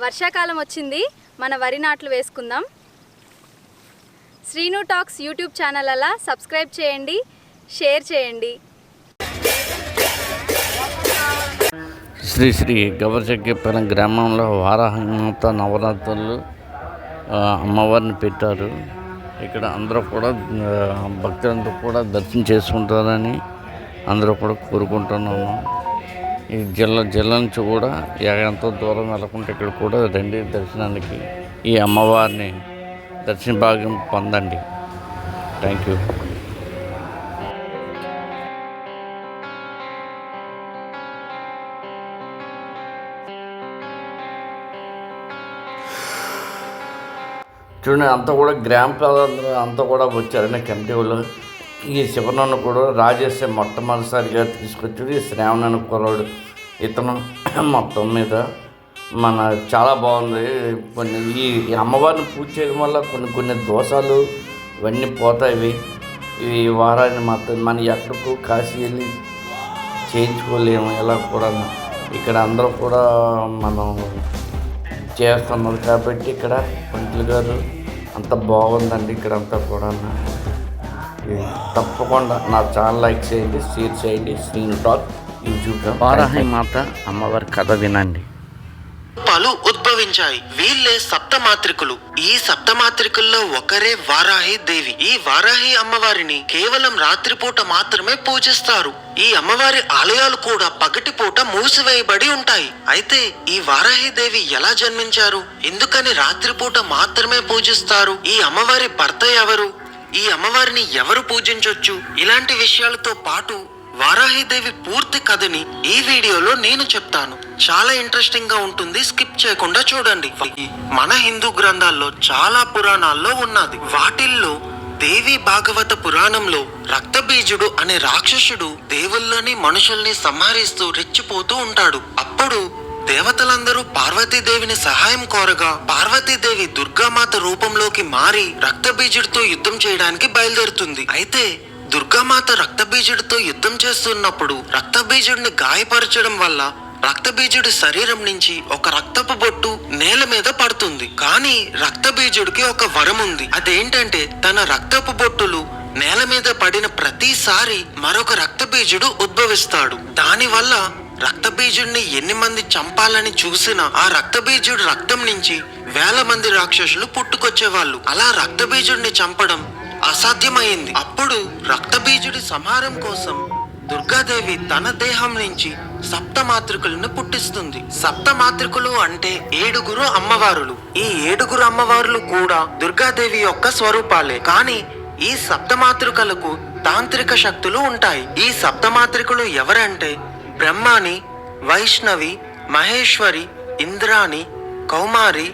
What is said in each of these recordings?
వర్షాకాలం వచ్చింది, మన వరి నాట్లు వేసుకుందాం. శ్రీను టాక్స్ యూట్యూబ్ ఛానల్ అలా సబ్స్క్రైబ్ చేయండి, షేర్ చేయండి. శ్రీ శ్రీ గవరచెక్కిపల్లి గ్రామంలో వారాహిమాత నవరాత్రులు అమ్మవారిని పెట్టారు. ఇక్కడ అందరూ కూడా భక్తులందరూ కూడా దర్శనం చేసుకుంటారని అందరూ కూడా కోరుకుంటున్నాము. ఈ జిల్లా నుంచి కూడా ఎంతో దూరం వెళ్ళకుండా ఇక్కడ కూడా రండి దర్శనానికి. ఈ అమ్మవారిని దర్శన భాగ్యం పొందండి. Thank you. చూడండి, అంతా కూడా గ్రామ ప్రజలందరూ అంతా కూడా వచ్చారండి కమిటీ వాళ్ళు. ఈ శివనన్ను కూడా రాజేష్ మొట్టమొదటిసారిగా తీసుకొచ్చాడు. ఈ శ్రావణ కుర్రాడు ఇతను మొత్తం మీద మన చాలా బాగుంది. కొన్ని ఈ అమ్మవారిని పూజ చేయడం వల్ల కొన్ని దోషాలు ఇవన్నీ పోతాయి. ఈ వారాన్ని మాత్రం మనం ఎక్కడికో కాశీ వెళ్ళి చేయించుకోలేము. ఇలా కూడా ఇక్కడ అందరూ కూడా మనం చేస్తున్నారు కాబట్టి ఇక్కడ పంతులు గారు అంత బాగుందండి. ఇక్కడ అంతా కూడా తప్పకుండా నా ఛానల్ లైక్ చేయండి, షేర్ చేయండి. Srinu talk YouTube. వారాహిమాత అమ్మవారి కథ వినండి. రూపాలు ఉద్భవించాయి. వీళ్ళే సప్తమాత్రికులు. ఈ సప్తమాత్రికుల్లో ఒకరే వారాహి దేవి. ఈ వారాహి అమ్మవారిని కేవలం రాత్రిపూట మాత్రమే పూజిస్తారు. ఈ అమ్మవారి ఆలయాలు కూడా పగటిపూట మూసివేయబడి ఉంటాయి. అయితే ఈ వారాహి దేవి ఎలా జన్మించారు, ఎందుకని రాత్రిపూట మాత్రమే పూజిస్తారు, ఈ అమ్మవారి భర్త ఎవరు, ఈ అమ్మవారిని ఎవరు పూజించొచ్చు, ఇలాంటి విషయాలతో పాటు వారాహిదేవి పూర్తి కథని ఈ వీడియోలో నేను చెప్తాను. చాలా ఇంట్రెస్టింగ్ గా ఉంటుంది, స్కిప్ చేయకుండా చూడండి. మన హిందూ గ్రంథాల్లో చాలా పురాణాల్లో ఉన్నది. వాటిల్లో దేవి భాగవత పురాణంలో రక్తబీజుడు అనే రాక్షసుడు దేవుళ్ళని మనుషుల్ని సంహరిస్తూ రెచ్చిపోతూ ఉంటాడు. అప్పుడు దేవతలందరూ పార్వతీదేవిని సహాయం కోరగా పార్వతీదేవి దుర్గామాత రూపంలోకి మారి రక్తబీజుడితో యుద్ధం చేయడానికి బయలుదేరుతుంది. అయితే దుర్గామాత రక్తబీజుడితో యుద్ధం చేస్తున్నప్పుడు రక్తబీజుడిని గాయపరచడం వల్ల రక్తబీజుడి శరీరం నుంచి ఒక రక్తపు బొట్టు నేల మీద పడుతుంది. కానీ రక్తబీజుడికి ఒక వరం ఉంది. అదేంటంటే తన రక్తపు బొట్టులు నేల మీద పడిన ప్రతిసారి మరొక రక్తబీజుడు ఉద్భవిస్తాడు. దానివల్ల రక్తబీజుడిని ఎన్ని మంది చంపాలని చూసినా ఆ రక్తబీజుడి రక్తం నుంచి వేల మంది రాక్షసులు పుట్టుకొచ్చేవాళ్ళు. అలా రక్తబీజుడిని చంపడం అసాధ్యమైంది. అప్పుడు రక్తబీజుడి సంహారం కోసం దుర్గాదేవి తన దేహం నుంచి సప్తమాతృకులను పుట్టిస్తుంది. సప్తమాతృకులు అంటే 7 అమ్మవారులు. ఈ 7 అమ్మవారులు కూడా దుర్గాదేవి యొక్క స్వరూపాలే. కానీ ఈ సప్తమాతృకలకు తాంత్రిక శక్తులు ఉంటాయి. ఈ సప్తమాతృకులు ఎవరంటే బ్రహ్మాని, వైష్ణవి, మహేశ్వరి, ఇంద్రాణి, కౌమారి,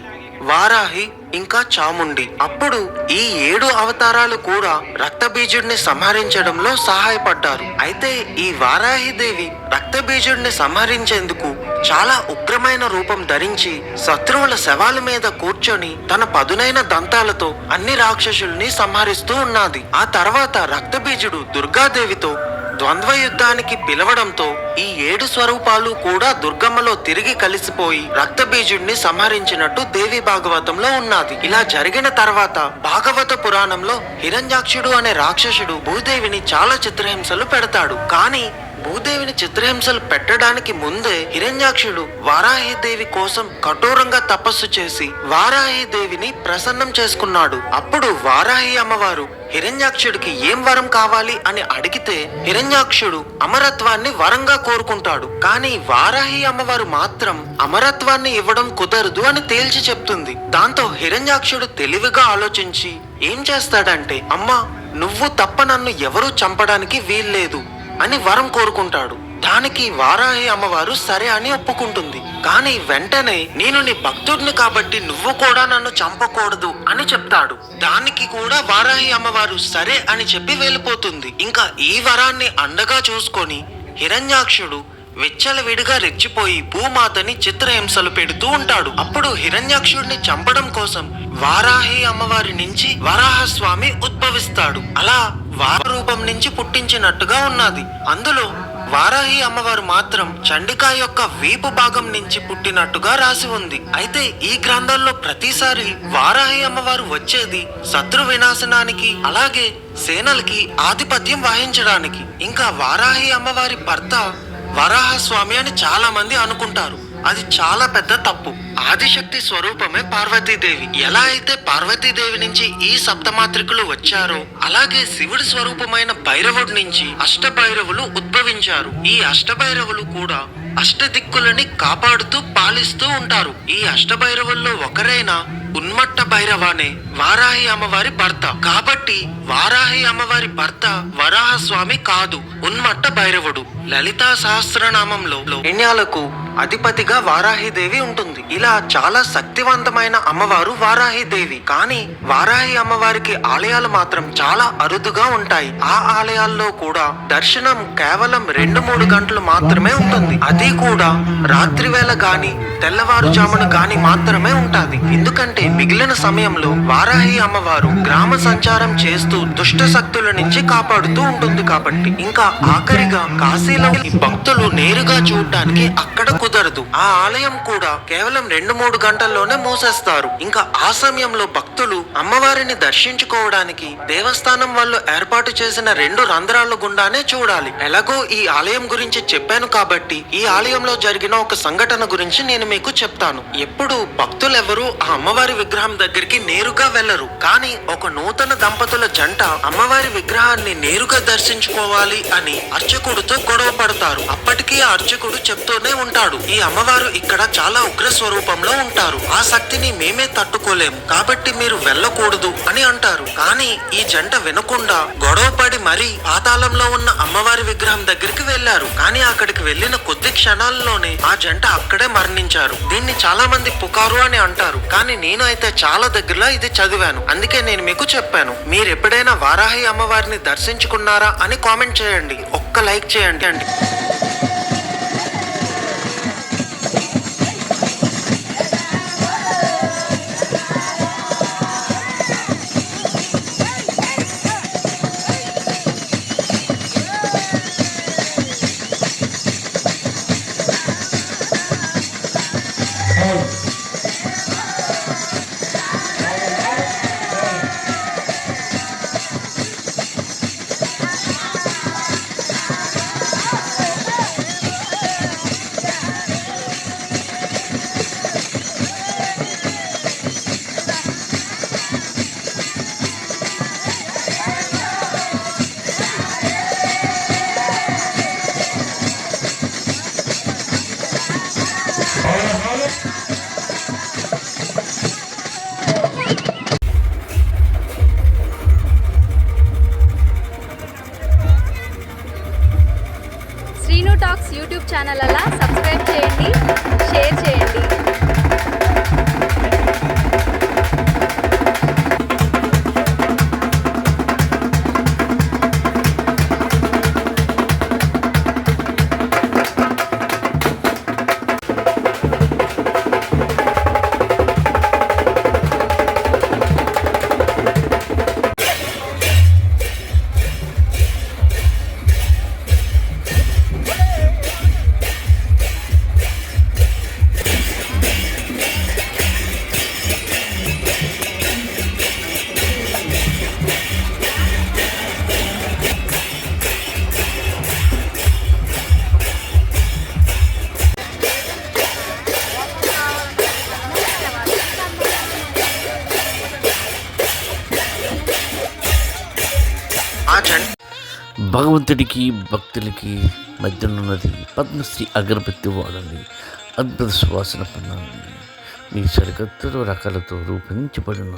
వారాహి, ఇంకా చాముండి. అప్పుడు ఈ 7 అవతారాలు కూడా రక్తబీజుడిని సంహరించడంలో సహాయపడ్డారు. అయితే ఈ వారాహిదేవి రక్తబీజుడిని సంహరించేందుకు చాలా ఉగ్రమైన రూపం ధరించి శత్రువుల శవాల మీద కూర్చొని తన పదునైన దంతాలతో అన్ని రాక్షసుల్ని సంహరిస్తూ ఉన్నది. ఆ తర్వాత రక్తబీజుడు దుర్గాదేవితో ద్వంద్వ యుద్ధానికి పిలవడంతో ఈ 7 స్వరూపాలు కూడా దుర్గమ్మలో తిరిగి కలిసిపోయి రక్తబీజుడిని సంహరించినట్టు దేవి భాగవతంలో ఉన్నది. ఇలా జరిగిన తర్వాత భాగవత పురాణంలో హిరణ్యాక్షుడు అనే రాక్షసుడు భూదేవిని చాలా చిత్రహింసలు పెడతాడు. కానీ భూదేవిని చిత్రహింసలు పెట్టడానికి ముందే హిరణ్యాక్షుడు వారాహిదేవి కోసం కఠోరంగా తపస్సు చేసి వారాహిదేవిని ప్రసన్నం చేసుకున్నాడు. అప్పుడు వారాహి అమ్మవారు హిరణ్యాక్షుడికి ఏం వరం కావాలి అని అడిగితే హిరణ్యాక్షుడు అమరత్వాన్ని వరంగా కోరుకుంటాడు. కానీ వారాహి అమ్మవారు మాత్రం అమరత్వాన్ని ఇవ్వడం కుదరదు అని తేల్చి చెప్తుంది. దాంతో హిరణ్యాక్షుడు తెలివిగా ఆలోచించి ఏం చేస్తాడంటే, అమ్మా నువ్వు తప్ప నన్ను ఎవరూ చంపడానికి వీల్లేదు అని వరం కోరుకుంటాడు. దానికి వారాహి అమ్మవారు సరే అని ఒప్పుకుంటుంది. కానీ వెంటనే నేను నీ భక్తుడిని కాబట్టి నువ్వు కూడా నన్ను చంపకూడదు అని చెప్తాడు. దానికి కూడా వారాహి అమ్మవారు సరే అని చెప్పి వెళ్ళిపోతుంది. ఇంకా ఈ వరాన్ని అండగా చూసుకొని హిరణ్యాక్షుడు విచ్చలవిడిగా రెచ్చిపోయి భూమాతని చిత్రహింసలు పెడుతూ ఉంటాడు. అప్పుడు హిరణ్యాక్షుడిని చంపడం కోసం వారాహి అమ్మవారి నుంచి వరాహస్వామి ఉద్భవిస్తాడు. అలా వార రూపం నుంచి పుట్టించినట్టుగా ఉన్నది. అందులో వారాహి అమ్మవారు మాత్రం చండికా యొక్క వీపు భాగం నుంచి పుట్టినట్టుగా రాసి ఉంది. అయితే ఈ గ్రంథాల్లో ప్రతిసారి వారాహి అమ్మవారు వచ్చేది శత్రు వినాశనానికి, అలాగే సేనలకి ఆధిపత్యం వహించడానికి. ఇంకా వారాహి అమ్మవారి భర్త వరాహస్వామి అని చాలా మంది అనుకుంటారు. అది చాలా పెద్ద తప్పు. ఆదిశక్తి స్వరూపమే పార్వతీదేవి. ఎలా అయితే పార్వతీదేవి నుంచి ఈ సప్తమాత్రికులు వచ్చారో, అలాగే శివుడి స్వరూపమైన భైరవుడి నుంచి అష్టభైరవులు ఉద్భవించారు. ఈ అష్టభైరవులు కూడా అష్టదిక్కులని కాపాడుతూ పాలిస్తూ ఉంటారు. ఈ అష్టభైరవుల్లో ఒకరైన ఉన్మట్ట భైరవానే వారాహి అమ్మవారి భర్త. కాబట్టి వారాహి అమ్మవారి భర్త వరాహస్వామి కాదు, ఉన్మట్ట భైరవుడు. లలితా సహస్రనామంలో పుణ్యాలకు అధిపతిగా వారాహిదేవి ఉంటుంది. ఇలా చాలా శక్తివంతమైన అమ్మవారు వారాహిదేవి. కానీ వారాహి అమ్మవారికి ఆలయాలు మాత్రం చాలా అరుదుగా ఉంటాయి. ఆ ఆలయాల్లో కూడా దర్శనం కేవలం 2-3 గంటలు మాత్రమే ఉంటుంది. అది కూడా రాత్రి వేళ గాని తెల్లవారుజామున గాని మాత్రమే ఉంటుంది. ఎందుకంటే మిగిలిన సమయంలో వారాహి అమ్మవారు గ్రామ సంచారం చేస్తూ దుష్ట శక్తుల నుంచి కాపాడుతూ ఉంటుంది కాబట్టి. ఇంకా ఆఖరిగా కాశీలో భక్తులు నేరుగా చూడడానికి అక్కడ కుదరదు. ఆ ఆలయం కూడా కేవలం 2-3 గంటల్లోనే మూసేస్తారు. ఇంకా ఆ సమయంలో భక్తులు అమ్మవారిని దర్శించుకోవడానికి దేవస్థానం వాళ్ళు ఏర్పాటు చేసిన 2 రంధ్రాల గుండానే చూడాలి. ఎలాగో ఈ ఆలయం గురించి చెప్పాను కాబట్టి ఈ ఆలయంలో జరిగిన ఒక సంఘటన గురించి నేను మీకు చెప్తాను. ఎప్పుడు భక్తులెవరూ ఆ అమ్మవారి విగ్రహం దగ్గరికి నేరుగా వెళ్లరు. కానీ ఒక నూతన దంపతుల జంట అమ్మవారి విగ్రహాన్ని నేరుగా దర్శించుకోవాలి అని అర్చకుడితో గొడవ పడతారు. అప్పటికీ ఆ అర్చకుడు చెప్తూనే ఉంటాడు, ఈ అమ్మవారు ఇక్కడ చాలా ఉగ్ర స్వరూపంలో ఉంటారు, ఆ శక్తిని మేమే తట్టుకోలేము, కాబట్టి మీరు వెళ్ళకూడదు అని అంటారు. కానీ ఈ జంట వినకుండా గొడవ పడి మరీ పాతాళంలో ఉన్న అమ్మవారి విగ్రహం దగ్గరికి వెళ్లారు. కానీ అక్కడికి వెళ్లిన కొద్ది క్షణాల్లోనే ఆ జంట అక్కడే మరణించారు. దీన్ని చాలా మంది పుకారు అని అంటారు. కానీ నేను అయితే చాలా దగ్గరలో ఇది చదివాను. అందుకే నేను మీకు చెప్పాను. మీరు ఎప్పుడైనా వారాహి అమ్మవారిని దర్శించుకున్నారా అని కామెంట్ చేయండి. ఒక్క లైక్ చేయండి అండి. శ్రీను టాక్స్ యూట్యూబ్ ఛానల్ అలా సబ్స్క్రైబ్ చేయండి, షేర్ చేయండి. భగవంతుడికి భక్తులకి మధ్యనున్నది పద్మశ్రీ అగరబత్తి వాడండి. అద్భుత సువాసన పొందండి. మీ సరికొత్త రకాలతో రూపొందించబడిన